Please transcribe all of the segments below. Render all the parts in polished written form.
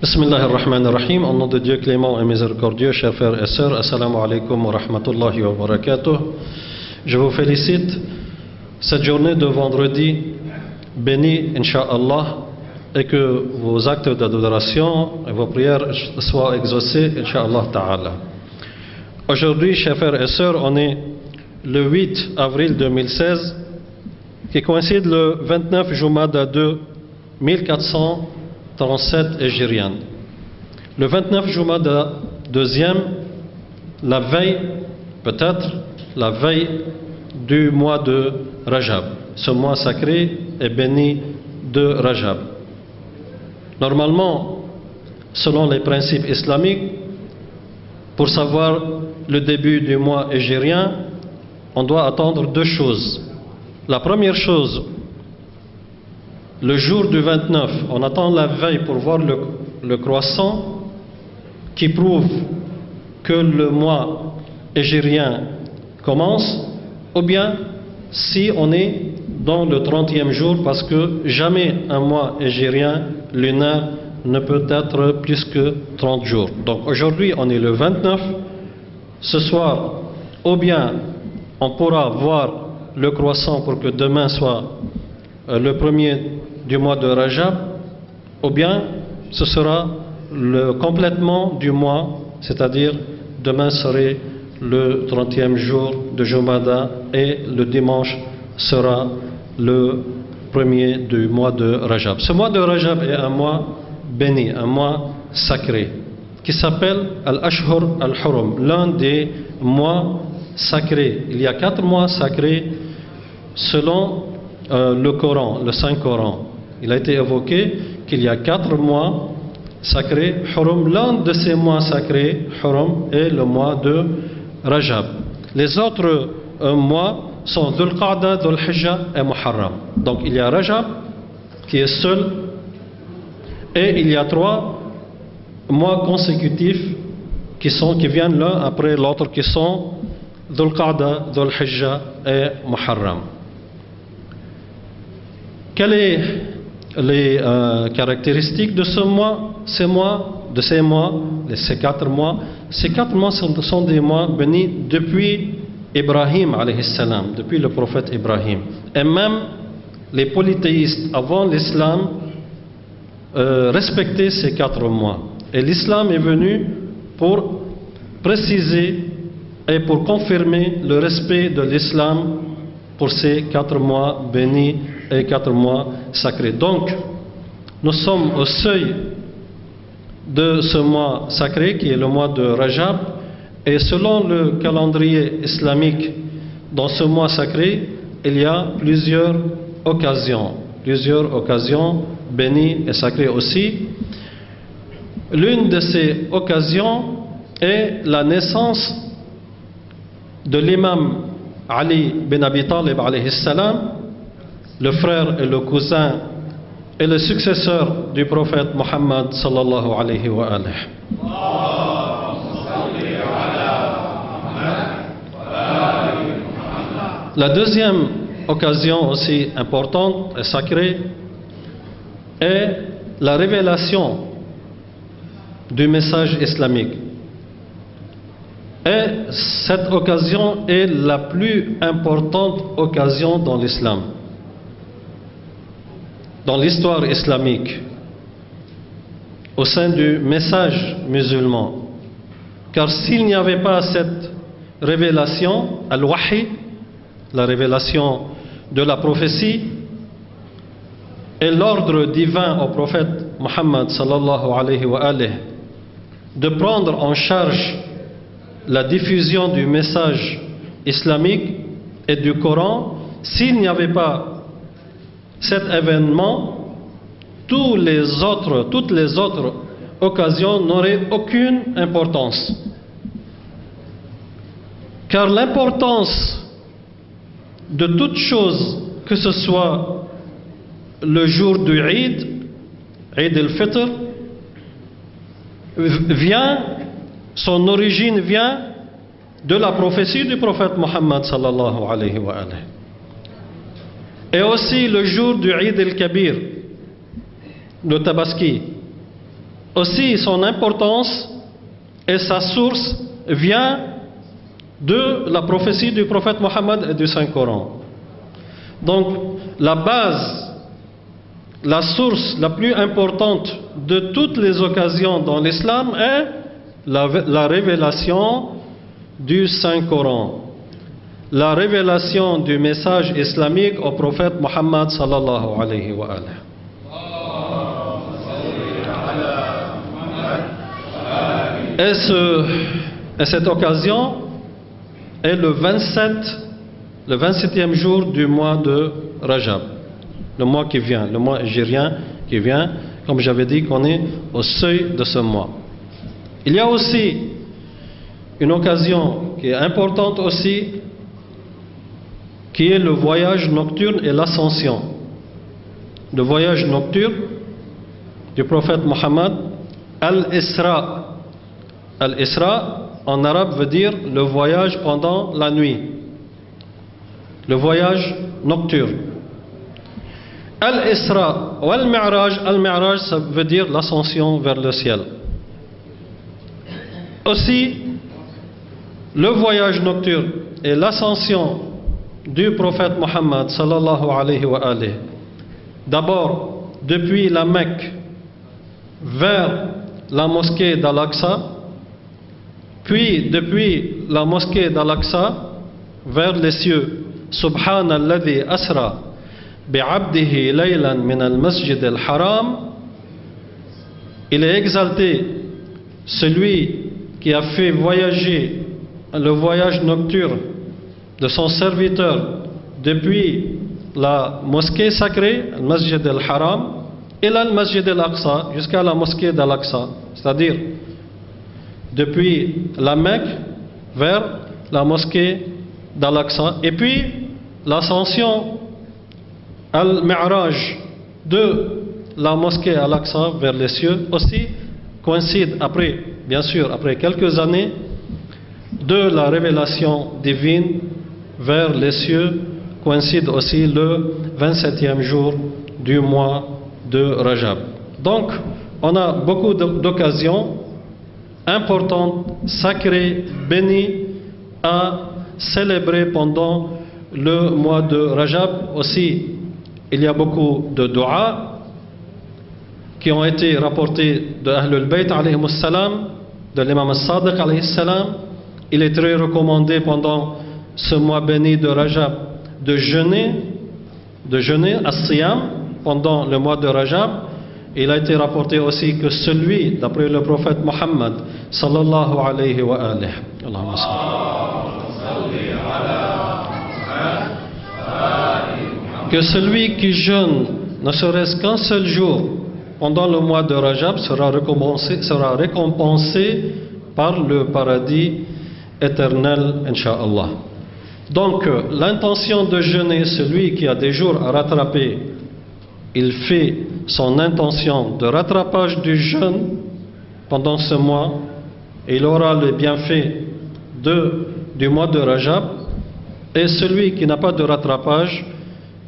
Bismillah ar-Rahman ar-Rahim, au nom de Dieu clément et miséricordieux, chers frères et sœurs, assalamu alaikum wa rahmatullahi wa barakatuh. Je vous félicite cette journée de vendredi bénie, Inch'Allah, et que vos actes d'adoration et vos prières soient exaucés, Inch'Allah Ta'ala. Aujourd'hui, chers frères et sœurs, on est le 8 avril 2016, qui coïncide le 29 Jumada 2, 1437 Hégirienne. Le 29 Jumada deuxième, la veille, peut-être, la veille du mois de Rajab. Ce mois sacré et béni de Rajab. Normalement, selon les principes islamiques, pour savoir le début du mois hégirien, on doit attendre deux choses. La première chose, le jour du 29, on attend la veille pour voir le croissant qui prouve que le mois hégirien commence, ou bien si on est dans le 30e jour, parce que jamais un mois hégirien lunaire ne peut être plus que 30 jours. Donc aujourd'hui on est le 29, ce soir, ou bien on pourra voir le croissant pour que demain soit le premier du mois de Rajab, ou bien ce sera le complétement du mois, c'est-à-dire demain serait le 30e jour de Jumada et le dimanche sera le premier du mois de Rajab. Ce mois de Rajab est un mois béni, un mois sacré, qui s'appelle Al-Ashhur Al-Hurum, l'un des mois sacrés. Il y a 4 mois sacrés selon le Coran, le Saint-Coran. Il a été évoqué qu'il y a 4 mois sacrés, Hurum. L'un de ces mois sacrés, Hurum, est le mois de Rajab. Les autres mois sont Dhul Qa'da, Dhul Hijjah et Muharram. Donc il y a Rajab qui est seul, et il y a 3 mois consécutifs qui viennent l'un après l'autre, qui sont Dhul Qa'da, Dhul Hijjah et Muharram. Quelles sont les caractéristiques de ces 4 mois? Ces 4 mois sont des mois bénis depuis Ibrahim alayhi salam, depuis le prophète Ibrahim. Et même les polythéistes avant l'islam respectaient ces 4 mois. Et l'islam est venu pour préciser et pour confirmer le respect de l'islam pour ces 4 mois bénis et 4 mois sacrés. Donc, nous sommes au seuil de ce mois sacré qui est le mois de Rajab, et selon le calendrier islamique, dans ce mois sacré, il y a plusieurs occasions bénies et sacrées aussi. L'une de ces occasions est la naissance de l'imam Ali bin Abi Talib alayhi salam, le frère et le cousin et le successeur du prophète Muhammad sallallahu alayhi wa alihi. La deuxième occasion aussi importante et sacrée est la révélation du message islamique. Et cette occasion est la plus importante occasion dans l'islam, dans l'histoire islamique, au sein du message musulman. Car s'il n'y avait pas cette révélation, al-Wahi, la révélation de la prophétie, et l'ordre divin au prophète Muhammad sallallahu alayhi wa alihi de prendre en charge la diffusion du message islamique et du Coran, s'il n'y avait pas cet événement, toutes les autres occasions n'auraient aucune importance. Car l'importance de toute chose, que ce soit le jour du Eid al-Fitr, son origine vient de la prophétie du prophète Muhammad sallallahu alayhi wa alihi. Et aussi le jour du Eid al-Kabir, le Tabaski, Aussi, son importance et sa source vient de la prophétie du prophète Mohammed et du Saint-Coran. Donc, la base, la source la plus importante de toutes les occasions dans l'islam est la révélation du Saint-Coran, la révélation du message islamique au prophète Mohammed sallallahu alayhi wa sallam. Et cette occasion est le 27e jour du mois de Rajab, le mois qui vient, le mois hégirien qui vient, comme j'avais dit qu'on est au seuil de ce mois. Il y a aussi une occasion qui est importante aussi, qui est le voyage nocturne et l'ascension. Le voyage nocturne du prophète Mohammed, Al-Isra. Al-Isra, en arabe, veut dire le voyage pendant la nuit. Le voyage nocturne. Al-Isra ou Al-Mi'raj, Al-Mi'raj, ça veut dire l'ascension vers le ciel. Aussi, le voyage nocturne et l'ascension du prophète Mohammed sallallahu alayhi wa alihi. D'abord, depuis la Mecque vers la mosquée d'Al-Aqsa, puis depuis la mosquée d'Al-Aqsa vers les cieux. Subhanalladhi asra bi'abdihi laylan min al-masjid al-haram. Il est exalté celui qui a fait voyager le voyage nocturne de son serviteur depuis la mosquée sacrée, le masjid al-haram, et là le masjid al-Aqsa, jusqu'à la mosquée d'Al-Aqsa, c'est-à-dire depuis la Mecque vers la mosquée d'Al-Aqsa, et puis l'ascension al-Mi'raj de la mosquée Al-Aqsa vers les cieux aussi coïncide après, bien sûr, après quelques années de la révélation divine vers les cieux, coïncide aussi le 27e jour du mois de Rajab. Donc, on a beaucoup d'occasions importantes, sacrées, bénies à célébrer pendant le mois de Rajab. Aussi, il y a beaucoup de doigts qui ont été rapportés de Ahlul Bayt alayhi salam, de l'imam al-Sadiq alayhi salam. Il est très recommandé pendant ce mois béni de Rajab de jeûner as-siyam pendant le mois de Rajab. Il a été rapporté aussi que celui, d'après le prophète Mohammed sallallahu alayhi wa alihi, Allahumma salli, que celui qui jeûne ne serait-ce qu'un seul jour pendant le mois de Rajab sera récompensé par le paradis éternel, Inch'Allah. Donc, l'intention de jeûner, celui qui a des jours à rattraper, il fait son intention de rattrapage du jeûne pendant ce mois, et il aura le bienfait du mois de Rajab. Et celui qui n'a pas de rattrapage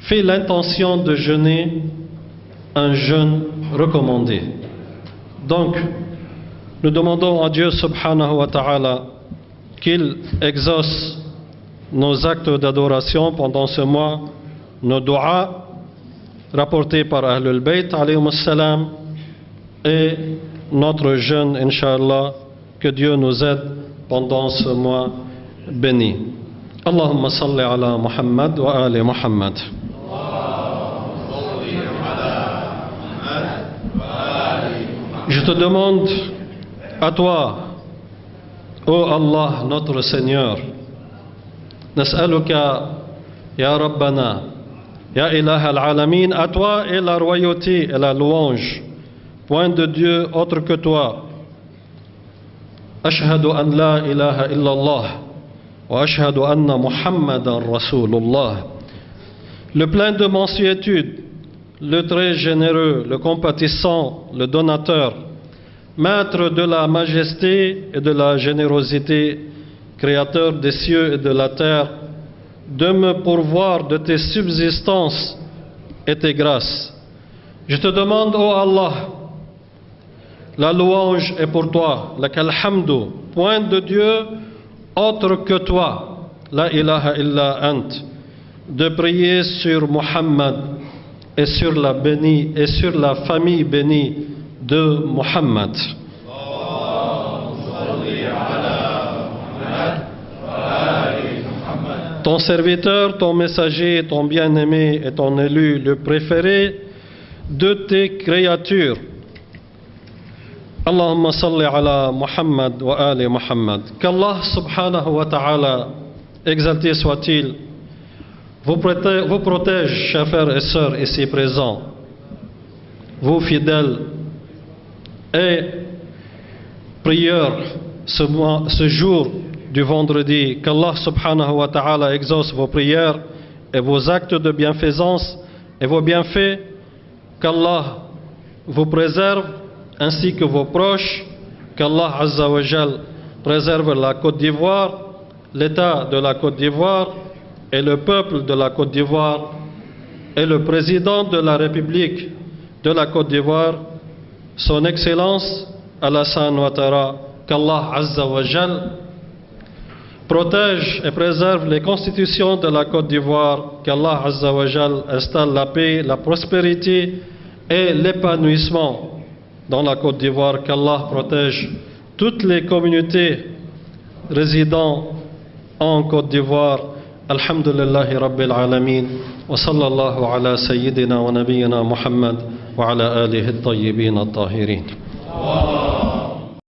fait l'intention de jeûner un jeûne recommandé. Donc, nous demandons à Dieu subhanahu wa ta'ala qu'il exauce nos actes d'adoration pendant ce mois, nos doigts rapportés par Ahlul Bayt alayhim salam, et notre jeûne, Inch'Allah, que Dieu nous aide pendant ce mois béni. Allahumma salli ala Muhammad wa ali Muhammad. Je te demande à toi, ô Allah, notre Seigneur, Nas'aluka, Ya Rabbana, Ya Ilah al-Alamin, à toi est la royauté et la louange, point de Dieu autre que toi. Ashhadu an la ilaha illallah, wa ashhadu anna Muhammadan Rasulullah. Le plein de mansuétude, le très généreux, le compatissant, le donateur, maître de la majesté et de la générosité, créateur des cieux et de la terre, de me pourvoir de tes subsistances et tes grâces. Je te demande, ô Allah, La louange est pour toi, lakal hamdu, point de Dieu autre que toi, la ilaha illa ant, de prier sur Muhammad et sur la famille bénie de Muhammad. Ton serviteur, ton messager, ton bien-aimé et ton élu, le préféré de tes créatures. Allahumma salli ala Muhammad wa ali Muhammad. Qu'Allah subhanahu wa ta'ala, exalté soit-il, vous protège, chers frères et sœurs ici présents, vous fidèles, et prieurs ce jour du vendredi, qu'Allah subhanahu wa ta'ala exauce vos prières et vos actes de bienfaisance et vos bienfaits, qu'Allah vous préserve ainsi que vos proches, qu'Allah azza wa jal préserve la Côte d'Ivoire, l'État de la Côte d'Ivoire et le peuple de la Côte d'Ivoire et le président de la République de la Côte d'Ivoire, son Excellence Alassane Ouattara, qu'Allah azza wa jal protège et préserve les constitutions de la Côte d'Ivoire, qu'Allah azza wa jal installe la paix, la prospérité et l'épanouissement dans la Côte d'Ivoire, qu'Allah protège toutes les communautés résidant en Côte d'Ivoire. Alhamdulillahi Rabbil Alamin. Wa sallallahu ala Sayyidina wa Nabiyyina Muhammad wa ala alihi at-tayyibin at-tahirin.